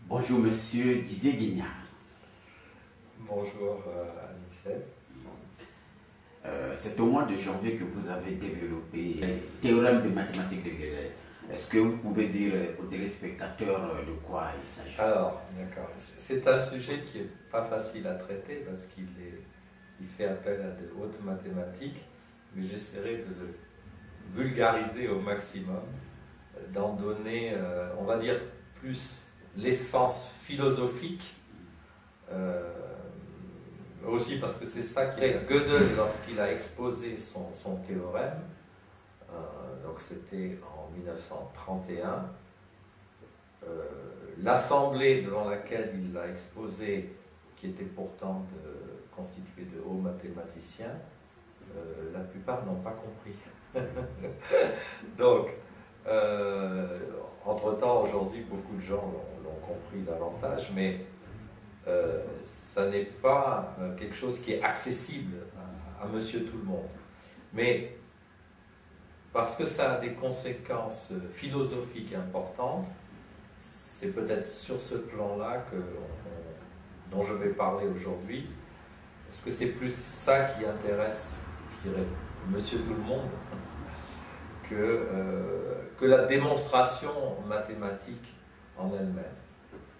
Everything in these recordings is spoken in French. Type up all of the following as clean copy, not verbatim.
Bonjour Monsieur Didier Guignard. Bonjour Anicet. C'est au mois de janvier que vous avez développé le théorème de mathématiques de Gödel. Est-ce que vous pouvez dire aux téléspectateurs de quoi il s'agit? Alors, d'accord. C'est un sujet qui n'est pas facile à traiter parce qu'il fait appel à de hautes mathématiques, mais j'essaierai de le vulgariser au maximum, d'en donner, on va dire, plus l'essence philosophique, aussi parce que c'est ça qui est Gödel lorsqu'il a exposé son théorème, donc c'était en 1931. L'assemblée devant laquelle il l'a exposé, qui était pourtant constituée de hauts mathématiciens, la plupart n'ont pas compris. Donc, entre-temps, aujourd'hui, beaucoup de gens l'ont compris davantage, mais ça n'est pas quelque chose qui est accessible à Monsieur Tout-le-Monde. Mais parce que ça a des conséquences philosophiques importantes, c'est peut-être sur ce plan-là dont je vais parler aujourd'hui, parce que c'est plus ça qui intéresse, je dirais, Monsieur Tout-le-Monde, que la démonstration mathématique en elle-même.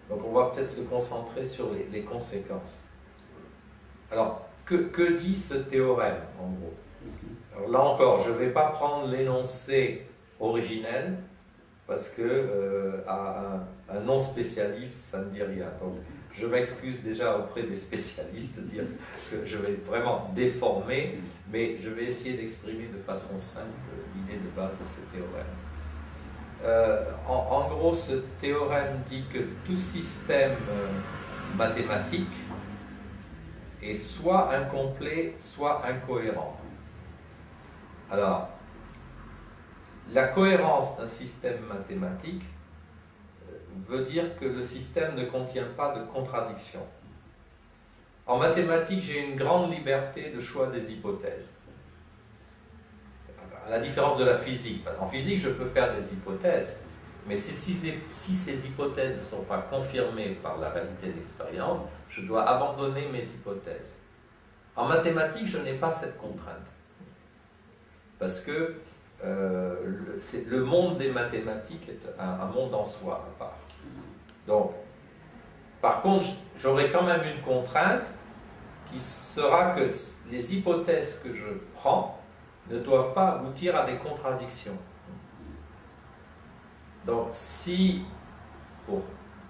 Donc on va peut-être se concentrer sur les conséquences. Alors, que dit ce théorème, en gros? Alors, là encore, je ne vais pas prendre l'énoncé originel, parce que à un non-spécialiste, ça ne dit rien. Donc, je m'excuse déjà auprès des spécialistes de dire que je vais vraiment déformer, mais je vais essayer d'exprimer de façon simple l'idée de base de ce théorème. En gros, ce théorème dit que tout système mathématique est soit incomplet, soit incohérent. Alors, la cohérence d'un système mathématique veut dire que le système ne contient pas de contradiction. En mathématiques, j'ai une grande liberté de choix des hypothèses. À la différence de la physique. En physique, je peux faire des hypothèses, mais si ces hypothèses ne sont pas confirmées par la réalité de l'expérience, je dois abandonner mes hypothèses. En mathématiques, je n'ai pas cette contrainte. Parce que le monde des mathématiques est un monde en soi, à part. Donc, par contre, j'aurai quand même une contrainte qui sera que les hypothèses que je prends ne doivent pas aboutir à des contradictions. Donc, si, pour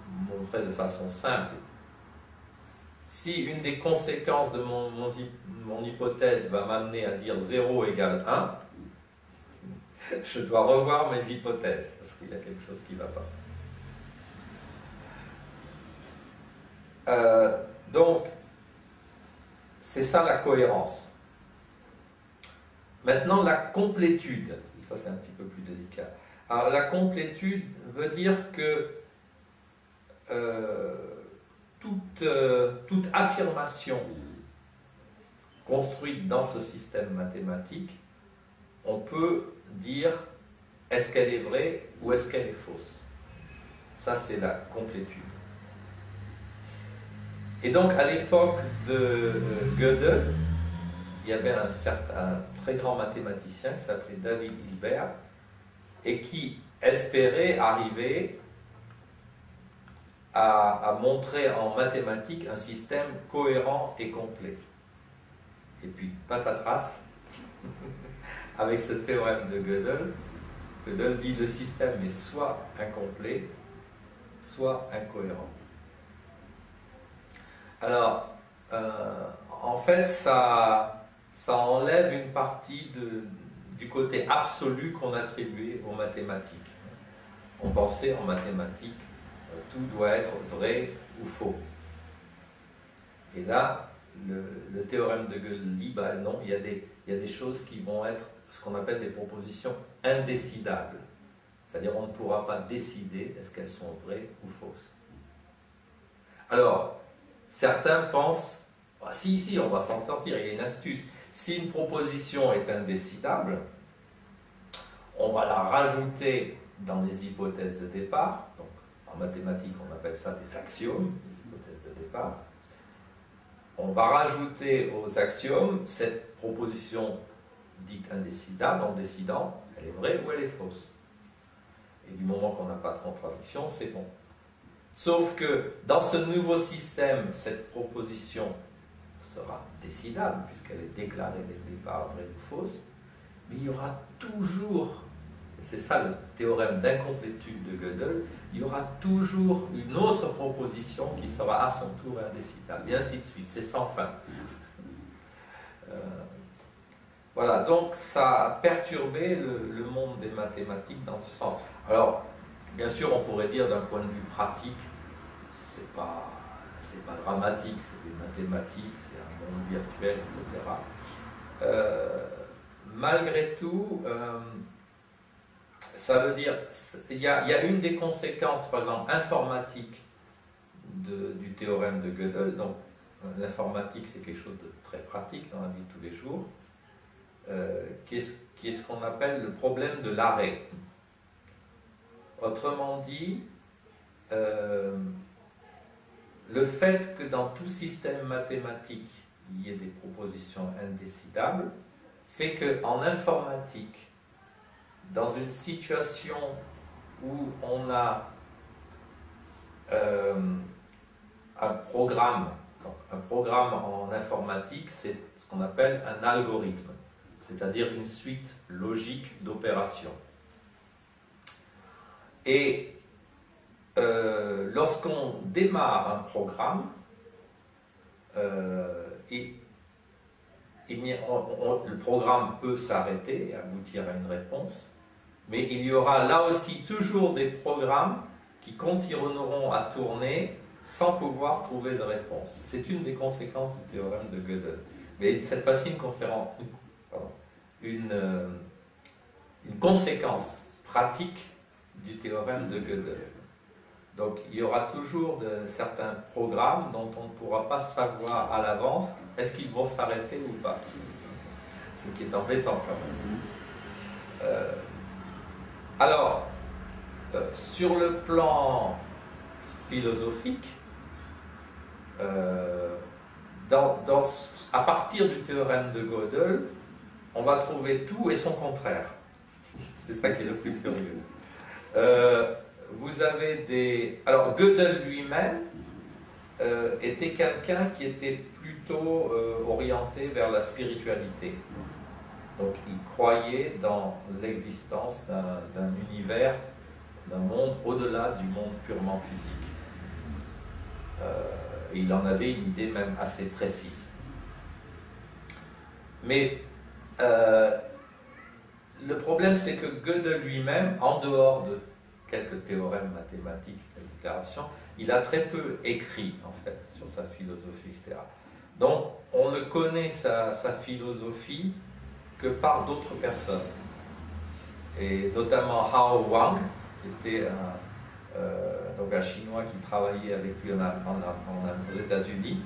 montrer de façon simple, si une des conséquences de mon hypothèse va m'amener à dire 0 égale 1, je dois revoir mes hypothèses, parce qu'il y a quelque chose qui ne va pas. Donc, c'est ça la cohérence. Maintenant, la complétude, ça c'est un petit peu plus délicat. Alors, la complétude veut dire que toute affirmation construite dans ce système mathématique, on peut dire est-ce qu'elle est vraie ou est-ce qu'elle est fausse. Ça, c'est la complétude. Et donc, à l'époque de Gödel, il y avait un très grand mathématicien qui s'appelait David Hilbert et qui espérait arriver à montrer en mathématiques un système cohérent et complet. Et puis, patatras, avec ce théorème de Gödel, Gödel dit que le système est soit incomplet, soit incohérent. Alors, en fait, ça enlève une partie du côté absolu qu'on attribuait aux mathématiques. On pensait en mathématiques, tout doit être vrai ou faux. Et là, le théorème de Gödel dit, bah non, il y a des choses qui vont être ce qu'on appelle des propositions indécidables. C'est-à-dire on ne pourra pas décider est-ce qu'elles sont vraies ou fausses. Alors, certains pensent, ah, si, on va s'en sortir, il y a une astuce. Si une proposition est indécidable, on va la rajouter dans les hypothèses de départ. Donc, en mathématiques on appelle ça des axiomes, des hypothèses de départ. On va rajouter aux axiomes cette proposition dite indécidable, en décidant, elle est vraie ou elle est fausse. Et du moment qu'on n'a pas de contradiction, c'est bon. Sauf que dans ce nouveau système, cette proposition sera décidable, puisqu'elle est déclarée dès le départ vraie ou fausse, mais il y aura toujours, et c'est ça le théorème d'incomplétude de Gödel, il y aura toujours une autre proposition qui sera à son tour indécidable, et ainsi de suite, c'est sans fin. Voilà, donc ça a perturbé le monde des mathématiques dans ce sens. Alors, bien sûr, on pourrait dire d'un point de vue pratique, c'est pas dramatique, c'est des mathématiques, c'est un monde virtuel, etc. Malgré tout, ça veut dire, il y a une des conséquences, par exemple, informatique du théorème de Gödel. Donc, l'informatique, c'est quelque chose de très pratique dans la vie de tous les jours, qui est ce qu'on appelle le problème de l'arrêt. Autrement dit, le fait que dans tout système mathématique, il y ait des propositions indécidables, fait qu'en informatique, dans une situation où on a un programme en informatique, c'est ce qu'on appelle un algorithme, c'est-à-dire une suite logique d'opérations. Et lorsqu'on démarre un programme, le programme peut s'arrêter et aboutir à une réponse, mais il y aura là aussi toujours des programmes qui continueront à tourner sans pouvoir trouver de réponse. C'est une des conséquences du théorème de Gödel. Mais cette fois-ci, une conséquence pratique du théorème de Gödel. Donc il y aura toujours certains programmes dont on ne pourra pas savoir à l'avance est-ce qu'ils vont s'arrêter ou pas. Ce qui est embêtant quand même. Alors, sur le plan philosophique, à partir du théorème de Gödel, on va trouver tout et son contraire. C'est ça qui est le plus curieux. Vous avez Alors, Gödel lui-même était quelqu'un qui était plutôt orienté vers la spiritualité. Donc, il croyait dans l'existence d'un univers, d'un monde au-delà du monde purement physique. Et il en avait une idée même assez précise. Mais le problème, c'est que Gödel lui-même, en dehors de quelques théorèmes mathématiques, quelques déclarations, il a très peu écrit, en fait, sur sa philosophie, etc. Donc, on ne connaît sa philosophie que par d'autres personnes. Et notamment Hao Wang, qui était donc un Chinois qui travaillait avec lui aux États-Unis.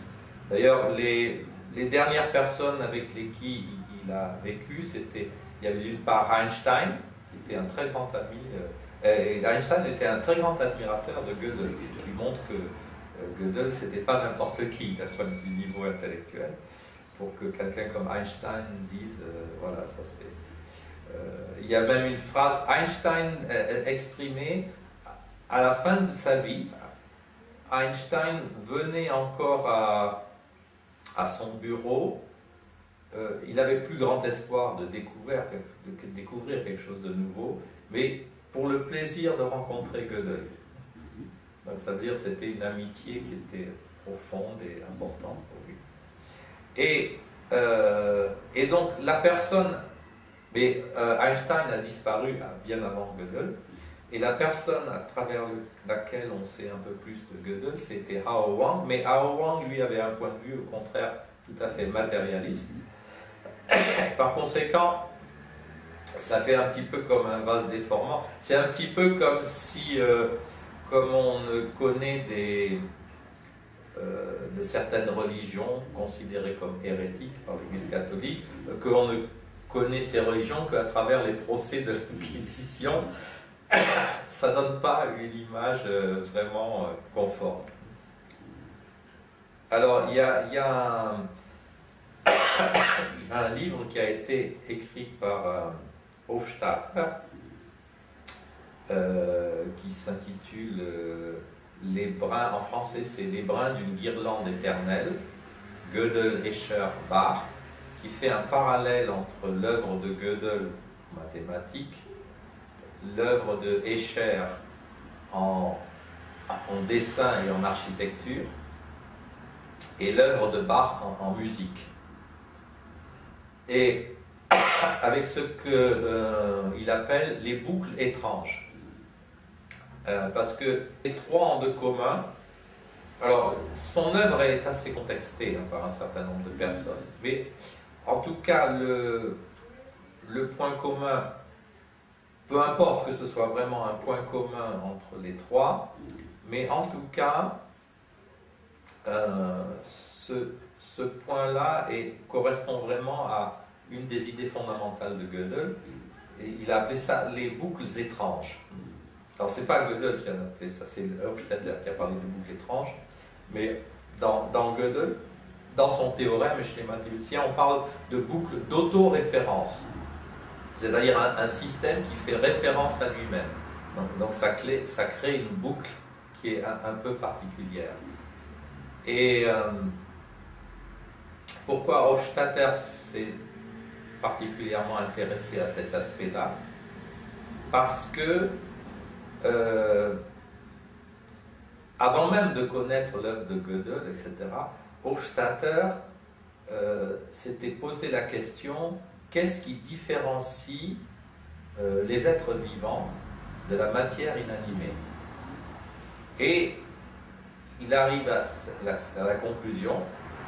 D'ailleurs, les dernières personnes avec qui il a vécu, il y avait d'une part Einstein, qui était un très grand ami, et Einstein était un très grand admirateur de Gödel, ce qui montre que Gödel, c'était pas n'importe qui d'un point de vue niveau intellectuel, pour que quelqu'un comme Einstein dise, voilà, ça c'est... il y a même une phrase, Einstein exprimée à la fin de sa vie. Einstein venait encore à son bureau, il n'avait plus grand espoir de découvrir quelque chose de nouveau, mais pour le plaisir de rencontrer Gödel. Donc ça veut dire que c'était une amitié qui était profonde et importante pour lui. Et donc la personne, mais Einstein a disparu bien avant Gödel, et la personne à travers laquelle on sait un peu plus de Gödel, c'était Hao Wang, mais Hao Wang, lui, avait un point de vue, au contraire, tout à fait matérialiste. Par conséquent, ça fait un petit peu comme un vase déformant. C'est un petit peu comme si, comme on connaît de certaines religions considérées comme hérétiques par l'Église catholique, qu'on ne connaît ces religions qu'à travers les procès de l'Inquisition. ça donne pas une image vraiment conforme. Alors, il y a un livre qui a été écrit par Hofstadter, qui s'intitule Les brins, en français c'est Les brins d'une guirlande éternelle, Gödel, Escher, Bach, qui fait un parallèle entre l'œuvre de Gödel, mathématique, l'œuvre de Escher en dessin et en architecture, et l'œuvre de Bach en musique. Et avec ce qu'il appelle les boucles étranges. Parce que les trois ont de commun. Alors, son œuvre est assez contestée par un certain nombre de personnes, mais en tout cas, le point commun, peu importe que ce soit vraiment un point commun entre les trois, mais en tout cas, ce point-là correspond vraiment à une des idées fondamentales de Gödel, et il a appelé ça les boucles étranges. Alors, c'est pas Gödel qui a appelé ça, c'est Hofstadter qui a parlé de boucles étranges, mais dans Gödel, dans son théorème chez les mathématiciens, on parle de boucles d'autoréférence, c'est-à-dire un système qui fait référence à lui-même. Donc ça crée une boucle qui est un peu particulière. Et pourquoi Hofstadter s'est particulièrement intéressé à cet aspect-là? Parce que avant même de connaître l'œuvre de Gödel, etc., Hofstadter s'était posé la question: qu'est-ce qui différencie les êtres vivants de la matière inanimée? Et il arrive à la conclusion,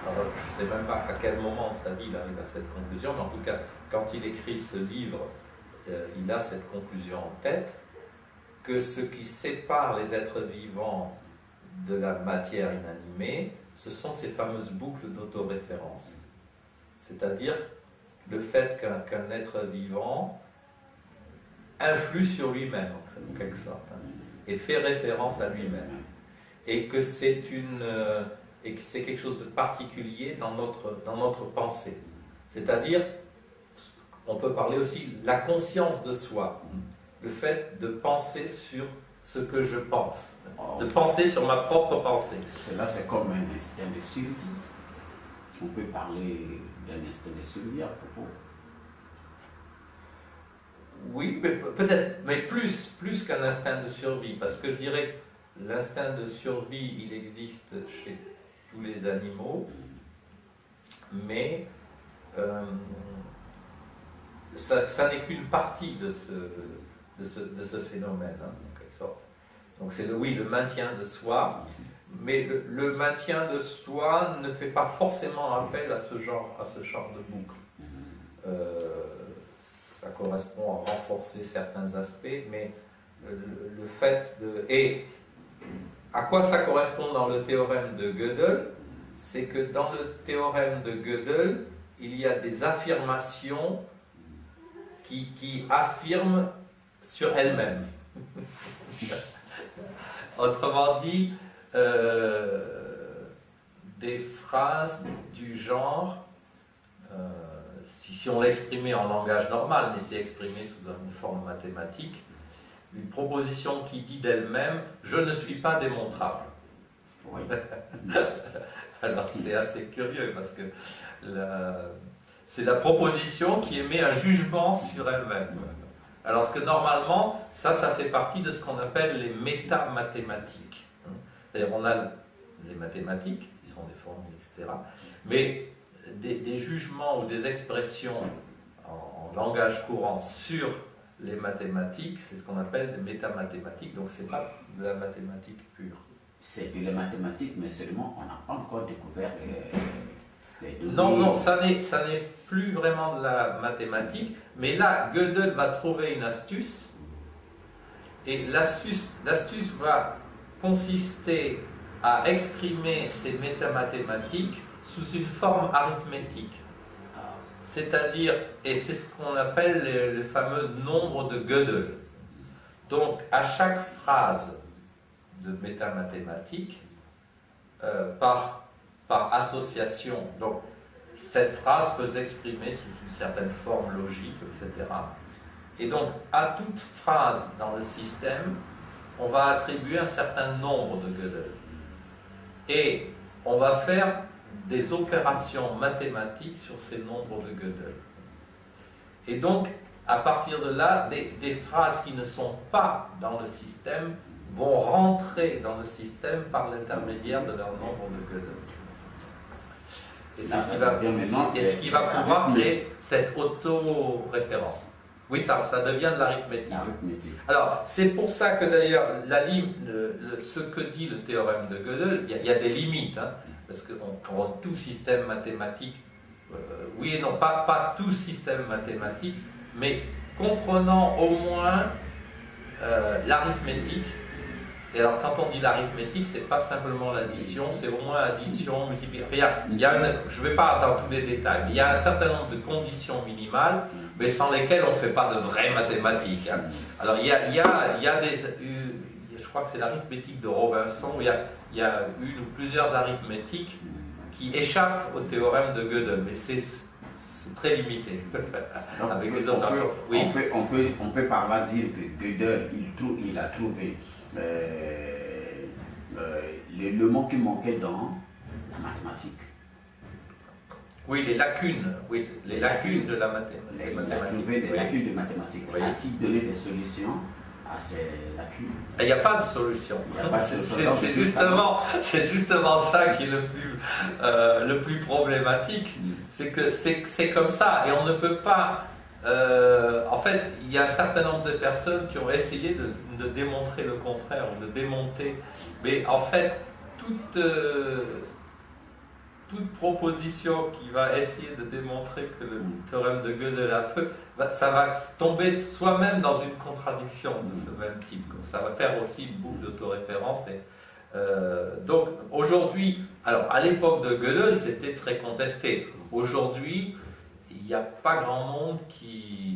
alors je ne sais même pas à quel moment de sa vie il arrive à cette conclusion, mais en tout cas, quand il écrit ce livre, il a cette conclusion en tête, que ce qui sépare les êtres vivants de la matière inanimée, ce sont ces fameuses boucles d'autoréférence. C'est-à-dire le fait qu'un être vivant influe sur lui-même, en quelque sorte, et fait référence à lui-même. Et que c'est quelque chose de particulier dans notre pensée. C'est-à-dire, on peut parler aussi de la conscience de soi, le fait de penser sur ce que je pense, de penser sur ma propre pensée. Cela, c'est comme un instinct de survie. On peut parler d'un instinct de survie à propos. Oui, peut-être, mais plus qu'un instinct de survie, parce que je dirais que l'instinct de survie, il existe chez tous les animaux, mais ça n'est qu'une partie de ce phénomène, en quelque sorte. Donc c'est le maintien de soi, mais le maintien de soi ne fait pas forcément appel à ce genre de boucle. Ça correspond à renforcer certains aspects, mais le fait de... Et à quoi ça correspond dans le théorème de Gödel? C'est que dans le théorème de Gödel, il y a des affirmations qui affirment sur elles-mêmes. Autrement dit, des phrases du genre... si on l'exprimait en langage normal, mais c'est exprimé sous une forme mathématique, une proposition qui dit d'elle-même « je ne suis pas démontrable ». Oui. Alors c'est assez curieux parce que c'est la proposition qui émet un jugement sur elle-même. Alors que normalement, ça fait partie de ce qu'on appelle les métamathématiques. D'ailleurs, on a les mathématiques, qui sont des formules, etc. Mais des jugements ou des expressions en langage courant sur les mathématiques, c'est ce qu'on appelle des métamathématiques, donc c'est pas de la mathématique pure. C'est de la mathématique, mais seulement on n'a pas encore découvert les données. Non, ça n'est plus vraiment de la mathématique, mais là, Gödel va trouver une astuce, et l'astuce va consister à exprimer ces métamathématiques sous une forme arithmétique. C'est-à-dire, et c'est ce qu'on appelle le fameux nombre de Gödel. Donc, à chaque phrase de métamathématiques, par association, donc cette phrase peut s'exprimer sous une certaine forme logique, etc. Et donc, à toute phrase dans le système, on va attribuer un certain nombre de Gödel. Et on va faire des opérations mathématiques sur ces nombres de Gödel. Et donc, à partir de là, des phrases qui ne sont pas dans le système vont rentrer dans le système par l'intermédiaire de leur nombre de Gödel. Et c'est ce qui va pouvoir créer cette auto-référence. Oui, ça devient de l'arithmétique. Alors, c'est pour ça que d'ailleurs, ce que dit le théorème de Gödel, il y a des limites, hein, parce que tout système mathématique, oui et non, pas tout système mathématique, mais comprenant au moins l'arithmétique. Et alors, quand on dit l'arithmétique, c'est pas simplement l'addition, c'est au moins addition, multiplication. Je ne vais pas dans tous les détails, mais il y a un certain nombre de conditions minimales, mais sans lesquelles on ne fait pas de vraies mathématiques. Hein. Alors, il y a je crois que c'est l'arithmétique de Robinson, où il y a une ou plusieurs arithmétiques qui échappent au théorème de Gödel, mais c'est très limité. Donc, avec les opérations. Oui. On peut par là dire que Gödel, il a trouvé l'élément qui manquait dans la mathématique. Oui, les lacunes de la mathématique. Il a trouvé des lacunes de mathématiques. Oui. A-t-il donné des solutions à ces lacunes? Il n'y a pas de solution. C'est justement ça qui est le plus problématique. C'est que c'est comme ça et on ne peut pas. En fait, il y a un certain nombre de personnes qui ont essayé de démontrer le contraire ou de démonter. Mais en fait, toute proposition qui va essayer de démontrer que le théorème de Gödel a feu, ça va tomber soi-même dans une contradiction de ce même type. Ça va faire aussi une boucle d'autoréférence. Donc aujourd'hui, alors à l'époque de Gödel, c'était très contesté. Aujourd'hui, il n'y a pas grand monde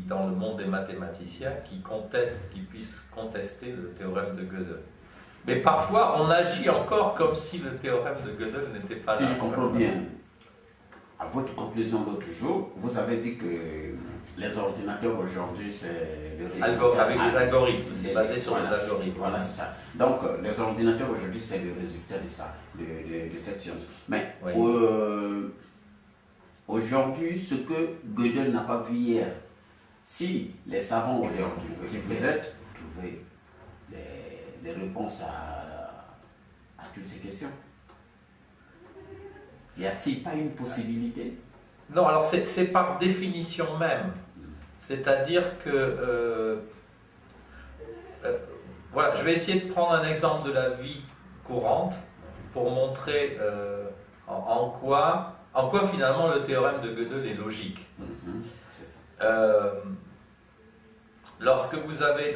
dans le monde des mathématiciens qui puisse contester le théorème de Gödel. Mais parfois, on agit encore comme si le théorème de Gödel n'était pas là. Si je comprends bien, à votre conclusion l'autre jour, vous avez dit que les ordinateurs aujourd'hui, c'est le résultat... Avec les algorithmes, c'est basé sur les algorithmes. Voilà, c'est ça. Donc, les ordinateurs aujourd'hui, c'est le résultat de ça, de cette science. Mais oui. Aujourd'hui, ce que Gödel n'a pas vu hier, si les savants aujourd'hui, qui vous êtes, trouvez les réponses à toutes ces questions, y a-t-il pas une possibilité? Non, alors c'est par définition même. C'est-à-dire que... voilà, je vais essayer de prendre un exemple de la vie courante pour montrer en quoi finalement le théorème de Gödel est logique. C'est ça. Lorsque vous avez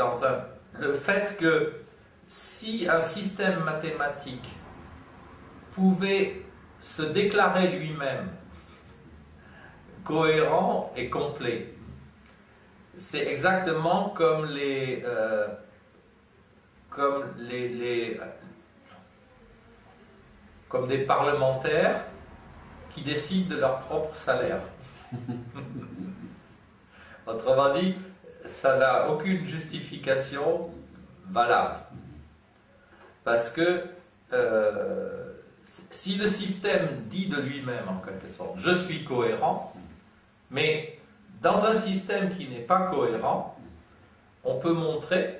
le fait que si un système mathématique pouvait se déclarer lui-même cohérent et complet, c'est exactement comme comme des parlementaires qui décident de leur propre salaire. Autrement dit, ça n'a aucune justification valable. Parce que si le système dit de lui-même, en quelque sorte, je suis cohérent, mais dans un système qui n'est pas cohérent, on peut montrer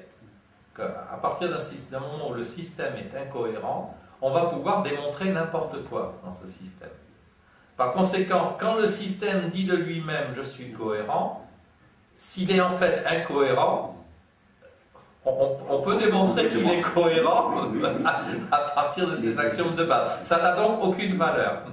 qu'à partir d'un moment où le système est incohérent, on va pouvoir démontrer n'importe quoi dans ce système. Par conséquent, quand le système dit de lui-même « je suis cohérent », s'il est en fait incohérent, on peut démontrer qu'il est cohérent à partir de ces axiomes de base. Ça n'a donc aucune valeur,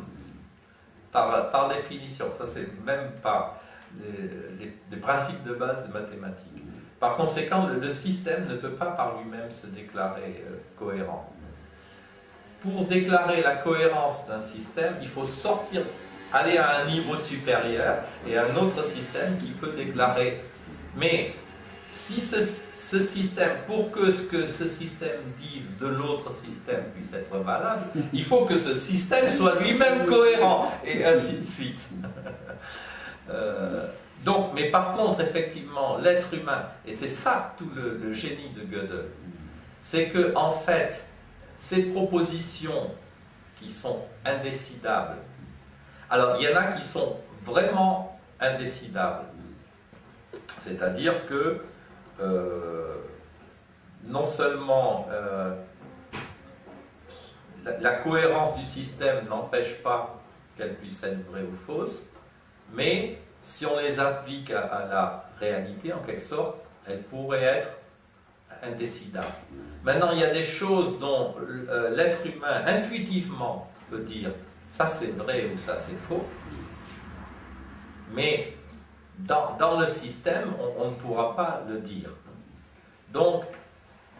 par définition. Ça, c'est même pas les principes de base de mathématiques. Par conséquent, le système ne peut pas par lui-même se déclarer cohérent. Pour déclarer la cohérence d'un système, il faut aller à un niveau supérieur et un autre système qui peut déclarer. Mais si ce système, pour que ce que ce système dise de l'autre système puisse être valable, il faut que ce système soit lui-même cohérent, et ainsi de suite. Donc, mais par contre, effectivement, l'être humain, et c'est ça tout le génie de Gödel, c'est que, en fait, ces propositions qui sont indécidables, alors il y en a qui sont vraiment indécidables, c'est-à-dire que non seulement la cohérence du système n'empêche pas qu'elle puisse être vraie ou fausse, mais si on les applique à la réalité, en quelque sorte, elles pourraient être indécidables. Maintenant, il y a des choses dont l'être humain, intuitivement, peut dire ça c'est vrai ou ça c'est faux, mais dans le système, on ne pourra pas le dire. Donc,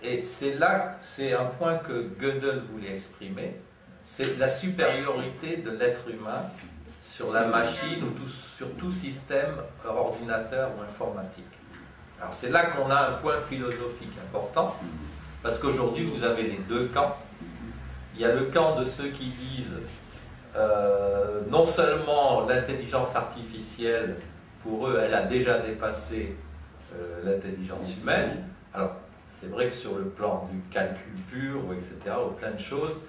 et c'est là, c'est un point que Gödel voulait exprimer, c'est la supériorité de l'être humain sur la machine ou sur tout système ordinateur ou informatique. Alors c'est là qu'on a un point philosophique important, parce qu'aujourd'hui vous avez les deux camps. Il y a le camp de ceux qui disent non seulement l'intelligence artificielle, pour eux, elle a déjà dépassé l'intelligence humaine. Alors c'est vrai que sur le plan du calcul pur, ou etc., ou plein de choses,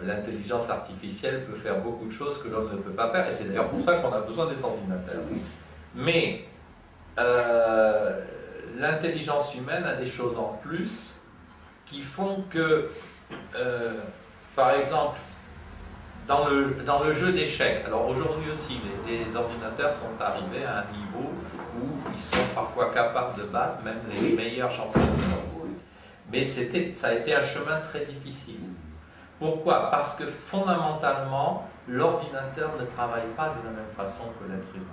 l'intelligence artificielle peut faire beaucoup de choses que l'homme ne peut pas faire, et c'est d'ailleurs pour ça qu'on a besoin des ordinateurs. Mais l'intelligence humaine a des choses en plus qui font que, par exemple, dans le jeu d'échecs, alors aujourd'hui aussi, les ordinateurs sont arrivés à un niveau où ils sont parfois capables de battre même les meilleurs champions du monde. Mais ça a été un chemin très difficile. Pourquoi? Parce que fondamentalement, l'ordinateur ne travaille pas de la même façon que l'être humain.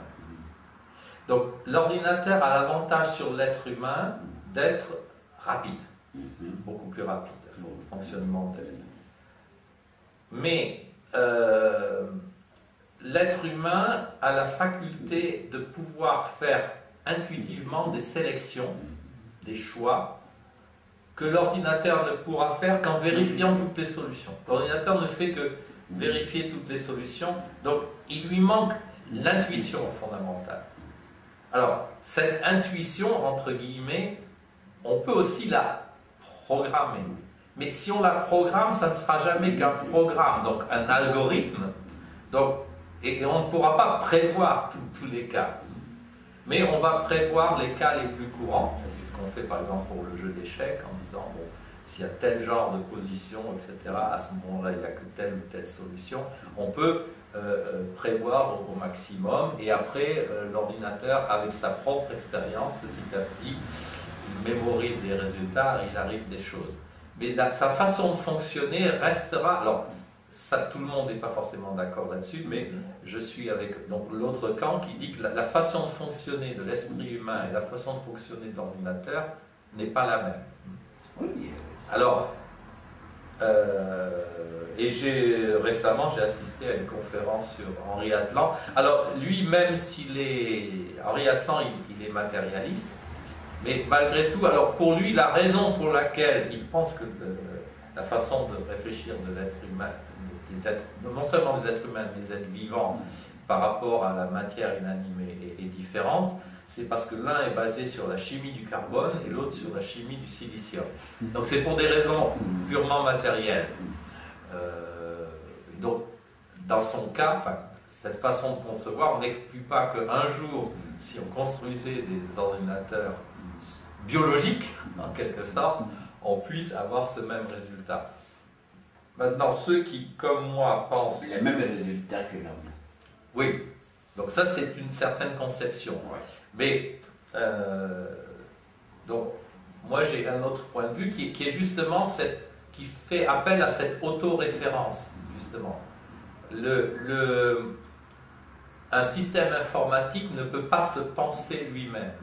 Donc l'ordinateur a l'avantage sur l'être humain d'être rapide, beaucoup plus rapide, le fonctionnement de... Mais l'être humain a la faculté de pouvoir faire intuitivement des sélections, des choix, que l'ordinateur ne pourra faire qu'en vérifiant toutes les solutions. L'ordinateur ne fait que vérifier toutes les solutions, donc il lui manque l'intuition fondamentale. Alors, cette intuition, entre guillemets, on peut aussi la programmer. Mais si on la programme, ça ne sera jamais qu'un programme, donc un algorithme, donc, et on ne pourra pas prévoir tous les cas. Mais on va prévoir les cas les plus courants, et c'est ce qu'on fait par exemple pour le jeu d'échecs, en disant, bon, s'il y a tel genre de position, etc., à ce moment-là, il n'y a que telle ou telle solution, on peut prévoir au maximum, et après, l'ordinateur, avec sa propre expérience, petit à petit, il mémorise des résultats et il arrive des choses. Mais sa façon de fonctionner restera, alors, ça, tout le monde n'est pas forcément d'accord là-dessus, mais je suis avec l'autre camp qui dit que la façon de fonctionner de l'esprit humain et la façon de fonctionner de l'ordinateur n'est pas la même. Alors, et récemment j'ai assisté à une conférence sur Henri Atlan. Alors lui, même s'il est... Henri Atlan, il est matérialiste, mais malgré tout, alors pour lui, la raison pour laquelle il pense que la façon de réfléchir de l'être humain, non seulement des êtres humains, mais des êtres vivants, par rapport à la matière inanimée est différente, c'est parce que l'un est basé sur la chimie du carbone et l'autre sur la chimie du silicium. Donc c'est pour des raisons purement matérielles. Donc dans son cas, cette façon de concevoir, on n'exclut pas qu'un jour, si on construisait des ordinateurs biologiques, en quelque sorte, on puisse avoir ce même résultat. Maintenant, ceux qui, comme moi, pensent... Les mêmes résultats que l'homme. Oui, donc ça c'est une certaine conception. Ouais. Mais, donc, moi j'ai un autre point de vue qui est justement qui fait appel à cette autoréférence, justement. Un système informatique ne peut pas se penser lui-même,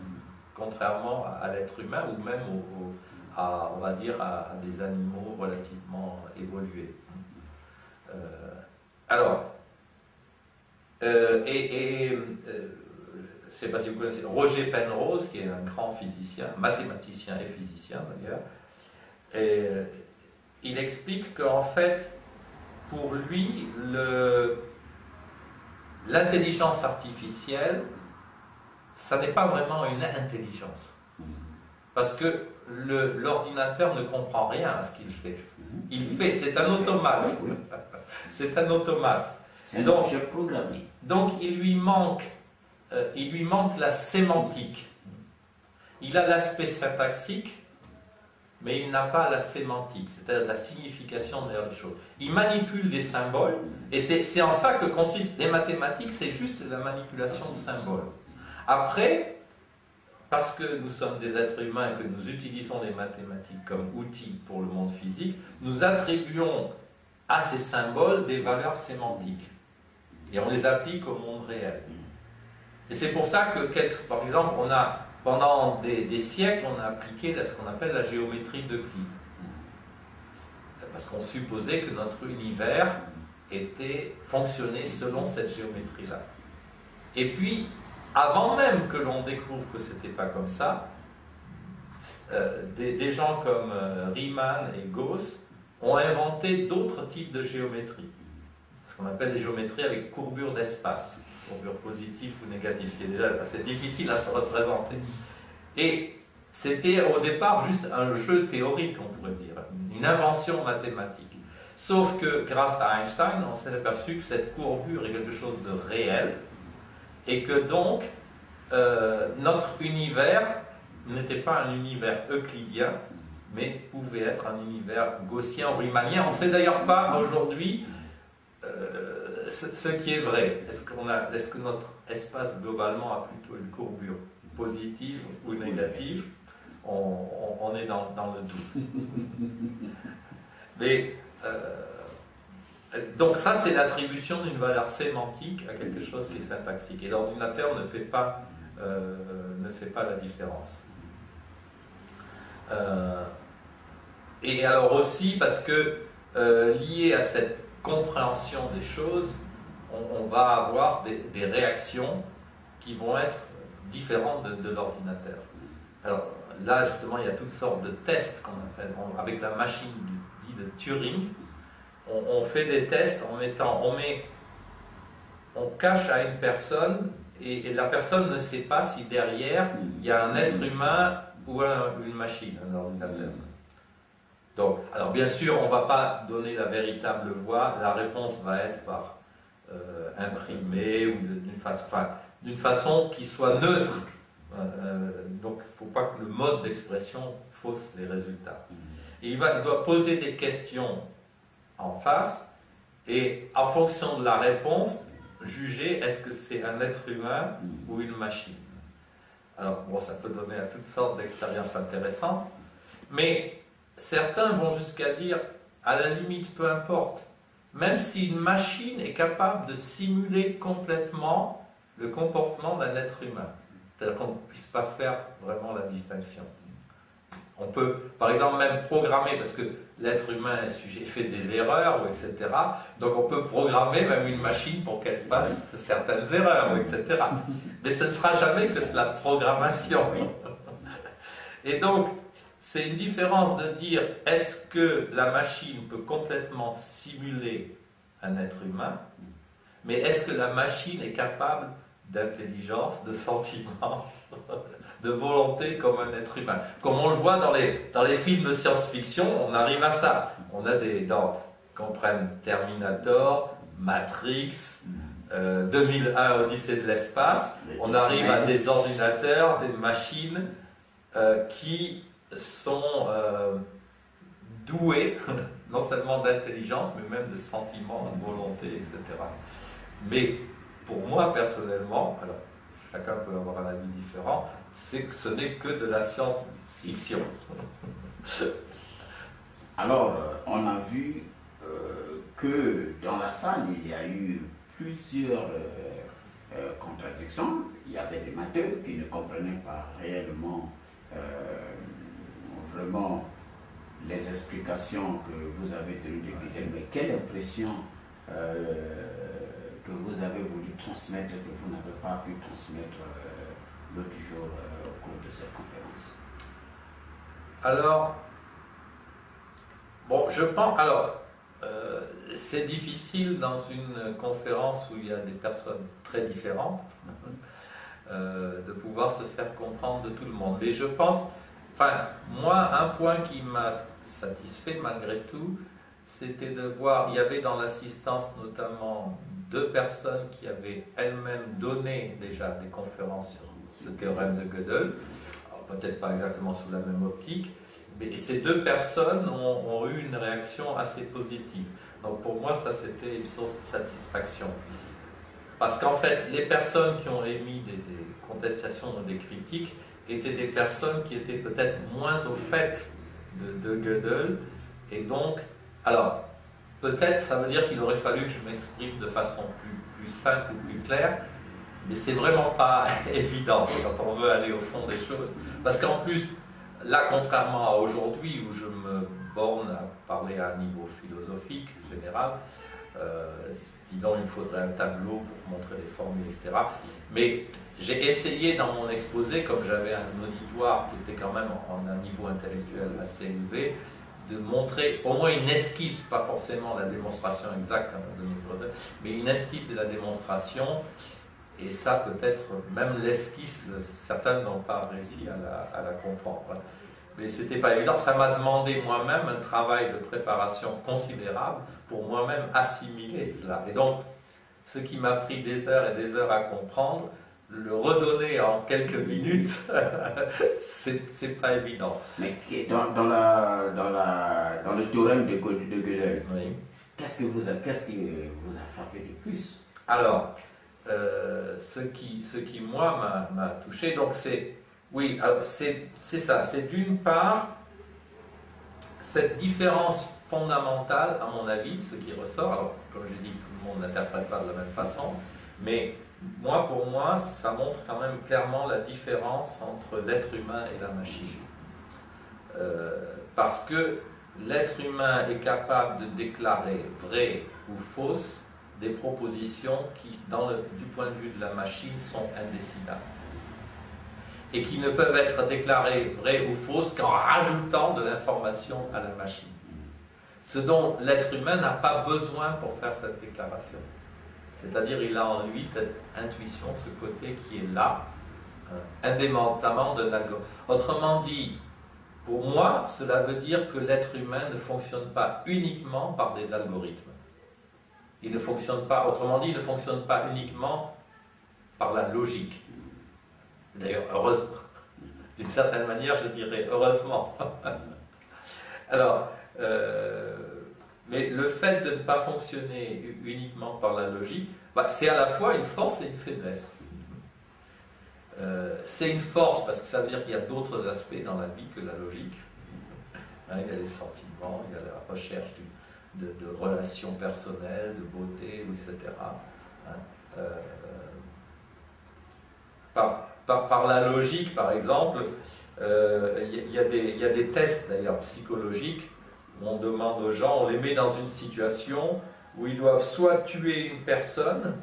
contrairement à l'être humain ou même on va dire, à des animaux relativement évolués. ne sais pas si vous connaissez Roger Penrose, qui est un grand physicien, mathématicien et physicien d'ailleurs, et il explique qu'en fait, pour lui, l'intelligence artificielle, ça n'est pas vraiment une intelligence. Parce que l'ordinateur ne comprend rien à ce qu'il fait. Il fait, c'est un automate. C'est un automate. C'est un objet programmé. Donc il lui manque la sémantique. Il a l'aspect syntaxique, mais il n'a pas la sémantique, c'est-à-dire la signification derrière les choses. Il manipule des symboles, et c'est en ça que consistent les mathématiques, c'est juste la manipulation de symboles. Après, parce que nous sommes des êtres humains et que nous utilisons les mathématiques comme outil pour le monde physique, nous attribuons à ces symboles des valeurs sémantiques. Et on les applique au monde réel. Et c'est pour ça que, par exemple, pendant des siècles, on a appliqué ce qu'on appelle la géométrie d'Euclide. Parce qu'on supposait que notre univers fonctionnait selon cette géométrie-là. Et puis, avant même que l'on découvre que ce n'était pas comme ça, des gens comme Riemann et Gauss ont inventé d'autres types de géométrie. Ce qu'on appelle les géométries avec courbure d'espace, courbure positive ou négative, ce qui est déjà assez difficile à se représenter. Et c'était au départ juste un jeu théorique, on pourrait dire, une invention mathématique. Sauf que grâce à Einstein, on s'est aperçu que cette courbure est quelque chose de réel, et que donc notre univers n'était pas un univers euclidien, mais pouvait être un univers gaussien ou riemanien. On ne sait d'ailleurs pas aujourd'hui ce qui est vrai. Est-ce que notre espace globalement a plutôt une courbure positive ou négative? On est dans le doute. Mais donc ça, c'est l'attribution d'une valeur sémantique à quelque chose qui est syntaxique. Et l'ordinateur ne fait pas la différence. Et alors aussi parce que lié à cette compréhension des choses, on va avoir des réactions qui vont être différentes de l'ordinateur. Alors là, justement, il y a toutes sortes de tests qu'on appelle, avec la machine dite de Turing. On fait des tests on cache à une personne et la personne ne sait pas si derrière il y a un être humain ou une machine, un ordinateur. Donc, alors bien sûr, on ne va pas donner la véritable voix, la réponse va être par imprimée ou d'une façon qui soit neutre. Donc il ne faut pas que le mode d'expression fausse les résultats. Et il doit poser des questions en face et en fonction de la réponse, juger est-ce que c'est un être humain ou une machine. Alors bon, ça peut donner à toutes sortes d'expériences intéressantes, mais certains vont jusqu'à dire, à la limite, peu importe, même si une machine est capable de simuler complètement le comportement d'un être humain, c'est-à-dire qu'on ne puisse pas faire vraiment la distinction. On peut, par exemple, même programmer, parce que l'être humain est sujet, fait des erreurs, etc. Donc on peut programmer même une machine pour qu'elle fasse certaines erreurs, etc. Mais ce ne sera jamais que de la programmation. Et donc, c'est une différence de dire, est-ce que la machine peut complètement simuler un être humain, mais est-ce que la machine est capable d'intelligence, de sentiment, de volonté comme un être humain. Comme on le voit dans les films de science-fiction, on arrive à ça. On a qu'on prenne Terminator, Matrix, 2001 Odyssée de l'espace, on arrive à des ordinateurs, des machines qui sont doués non seulement d'intelligence, mais même de sentiment, de volonté, etc. Mais pour moi personnellement, alors chacun peut avoir un avis différent, c'est que ce n'est que de la science-fiction. Alors, on a vu que dans la salle, il y a eu plusieurs contradictions. Il y avait des matheux qui ne comprenaient pas réellement vraiment les explications que vous avez tenues de Gödel, mais quelle impression que vous avez voulu transmettre, que vous n'avez pas pu transmettre l'autre jour au cours de cette conférence? Alors, bon, je pense... Alors, c'est difficile dans une conférence où il y a des personnes très différentes de pouvoir se faire comprendre de tout le monde. Mais je pense... Enfin, moi, un point qui m'a satisfait malgré tout, c'était de voir, il y avait dans l'assistance notamment 2 personnes qui avaient elles-mêmes donné déjà des conférences sur ce théorème de Gödel, peut-être pas exactement sous la même optique, mais ces 2 personnes ont eu une réaction assez positive. Donc pour moi, ça c'était une source de satisfaction. Parce qu'en fait, les personnes qui ont émis des contestations ou des critiques étaient des personnes qui étaient peut-être moins au fait de Gödel, et donc, alors, peut-être ça veut dire qu'il aurait fallu que je m'exprime de façon plus simple ou plus claire, mais c'est vraiment pas évident quand on veut aller au fond des choses. Parce qu'en plus, là, contrairement à aujourd'hui où je me borne à parler à un niveau philosophique général, disons il me faudrait un tableau pour montrer les formules, etc. Mais j'ai essayé dans mon exposé, comme j'avais un auditoire qui était quand même en un niveau intellectuel assez élevé, de montrer au moins une esquisse, pas forcément la démonstration exacte, mais une esquisse de la démonstration. Et ça, peut-être, même l'esquisse, certains n'ont pas réussi à la comprendre. Mais c'était pas évident. Ça m'a demandé moi-même un travail de préparation considérable pour moi-même assimiler cela. Et donc, ce qui m'a pris des heures et des heures à comprendre, le redonner en quelques minutes, c'est pas évident. Mais dans le théorème de Gödel, oui, qu'est-ce qui vous a frappé de plus? Alors, ce qui moi m'a touché, donc c'est, oui, c'est ça, c'est d'une part cette différence fondamentale, à mon avis, ce qui ressort. Alors, comme j'ai dit, tout le monde n'interprète pas de la même façon, mais pour moi, ça montre quand même clairement la différence entre l'être humain et la machine. Parce que l'être humain est capable de déclarer vraies ou fausses des propositions qui, du point de vue de la machine, sont indécidables. Et qui ne peuvent être déclarées vraies ou fausses qu'en rajoutant de l'information à la machine. Ce dont l'être humain n'a pas besoin pour faire cette déclaration. C'est-à-dire il a en lui cette intuition, ce côté qui est là, indépendamment d'un algorithme. Autrement dit, pour moi, cela veut dire que l'être humain ne fonctionne pas uniquement par des algorithmes. Il ne fonctionne pas, autrement dit, il ne fonctionne pas uniquement par la logique. D'ailleurs, heureusement. D'une certaine manière, je dirais heureusement. Alors, mais le fait de ne pas fonctionner uniquement par la logique, c'est à la fois une force et une faiblesse. C'est une force parce que ça veut dire qu'il y a d'autres aspects dans la vie que la logique. Il y a les sentiments, il y a la recherche de relations personnelles, de beauté, etc. Par la logique, par exemple, il y a des tests d'ailleurs psychologiques où on demande aux gens, on les met dans une situation où ils doivent soit tuer une personne,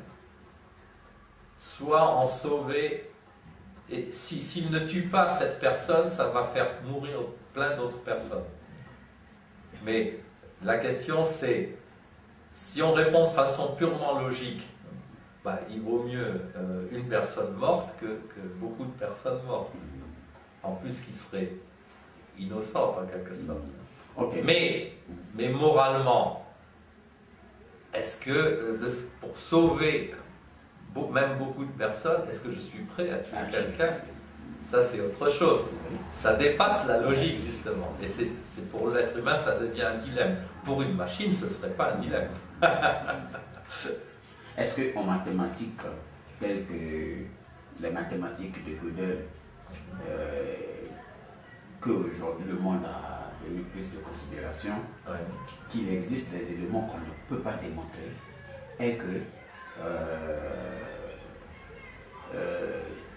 soit en sauver. Et s'ils ne tuent pas cette personne, ça va faire mourir plein d'autres personnes. Mais la question c'est, si on répond de façon purement logique, il vaut mieux une personne morte que beaucoup de personnes mortes. En plus qui seraient innocentes en quelque sorte. Okay. Mais moralement, est-ce que pour sauver même beaucoup de personnes, est-ce que je suis prêt à tuer quelqu'un? Ça c'est autre chose. Ça dépasse la logique justement. Et c'est pour l'être humain, ça devient un dilemme. Pour une machine, ce ne serait pas un dilemme. Est-ce qu'en mathématiques, telles que les mathématiques de Gödel, qu'aujourd'hui le monde a donné plus de considération, oui, qu'il existe des éléments qu'on ne peut pas démontrer, et que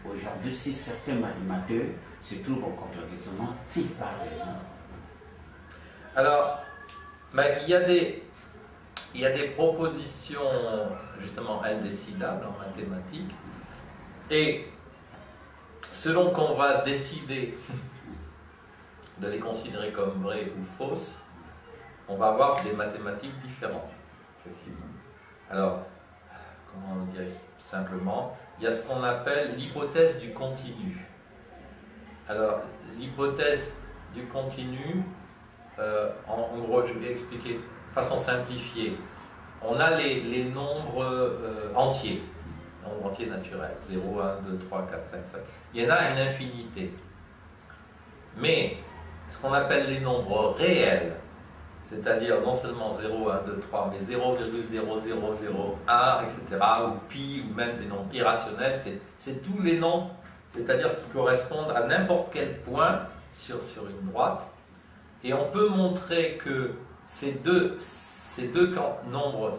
aujourd'hui, si certains mathématiciens se trouvent en contradiction, ils parlent raison? Alors, il y a des propositions justement indécidables en mathématiques, et selon qu'on va décider de les considérer comme vraies ou fausses, on va avoir des mathématiques différentes, effectivement. Alors, comment dire simplement, il y a ce qu'on appelle l'hypothèse du continu. Alors, l'hypothèse du continu, en gros, je vais expliquer de façon simplifiée. On a les nombres entiers, nombres entiers naturels, 0, 1, 2, 3, 4, 5, 5. Il y en a une infinité. Mais, ce qu'on appelle les nombres réels, c'est-à-dire non seulement 0, 1, 2, 3, mais 0,0001, etc., ou pi, ou même des nombres irrationnels, c'est tous les nombres, c'est-à-dire qui correspondent à n'importe quel point sur une droite. Et on peut montrer que ces deux nombres,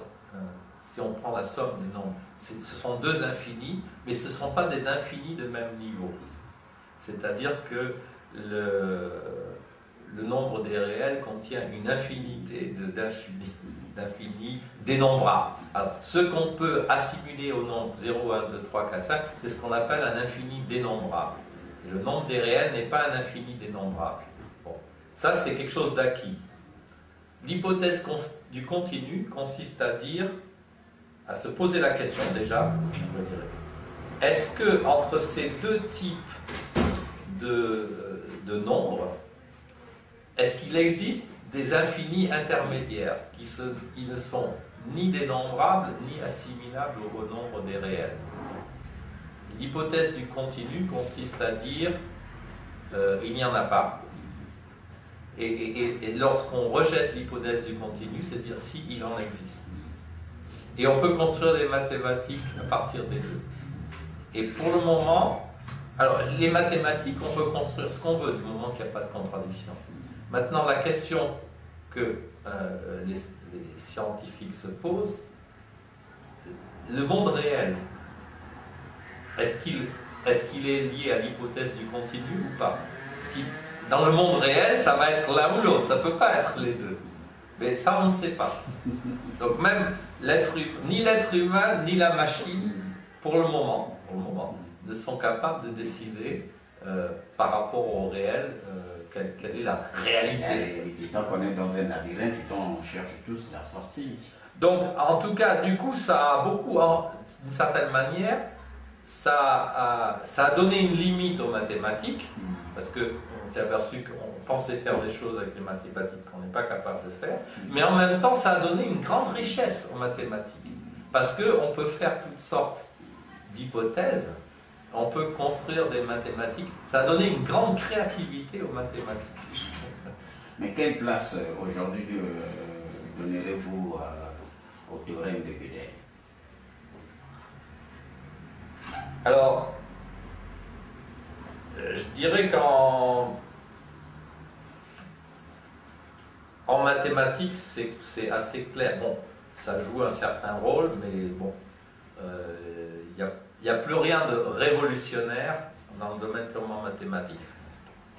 si on prend la somme des nombres, ce sont deux infinis, mais ce ne sont pas des infinis de même niveau. C'est-à-dire que le nombre des réels contient une infinité d'infinis dénombrables. Alors, ce qu'on peut assimiler au nombre 0, 1, 2, 3, 4, 5, c'est ce qu'on appelle un infini dénombrable. Et le nombre des réels n'est pas un infini dénombrable. Bon. Ça, c'est quelque chose d'acquis. L'hypothèse du continu consiste à se poser la question déjà, est-ce que entre ces deux types de nombres, est-ce qu'il existe des infinis intermédiaires qui ne sont ni dénombrables ni assimilables au nombre des réels? L'hypothèse du continu consiste à dire il n'y en a pas. Et lorsqu'on rejette l'hypothèse du continu, c'est dire si il en existe. Et on peut construire des mathématiques à partir des deux. Et pour le moment, alors les mathématiques, on peut construire ce qu'on veut du moment qu'il n'y a pas de contradiction. Maintenant, la question que les scientifiques se posent, le monde réel, est-ce qu'il est lié à l'hypothèse du continu ou pas? Dans le monde réel, ça va être l'un ou l'autre, ça ne peut pas être les deux. Mais ça, on ne sait pas. Donc même ni l'être humain, ni la machine, pour le moment, ne sont capables de décider par rapport au réel quelle est la réalité. Tant qu'on est dans un labyrinthe, on cherche tous la sortie. Donc, en tout cas, du coup, ça a beaucoup, d'une certaine manière, ça a donné une limite aux mathématiques, parce qu'on s'est aperçu qu'on pensait faire des choses avec les mathématiques qu'on n'est pas capable de faire, mais en même temps, ça a donné une grande richesse aux mathématiques, parce qu'on peut faire toutes sortes d'hypothèses, on peut construire des mathématiques, ça a donné une grande créativité aux mathématiques. Mais quelle place aujourd'hui donnerez-vous au théorème de Gödel? Alors, je dirais qu'en mathématiques, c'est assez clair. Bon, ça joue un certain rôle, mais bon, il n'y a plus rien de révolutionnaire dans le domaine purement mathématique.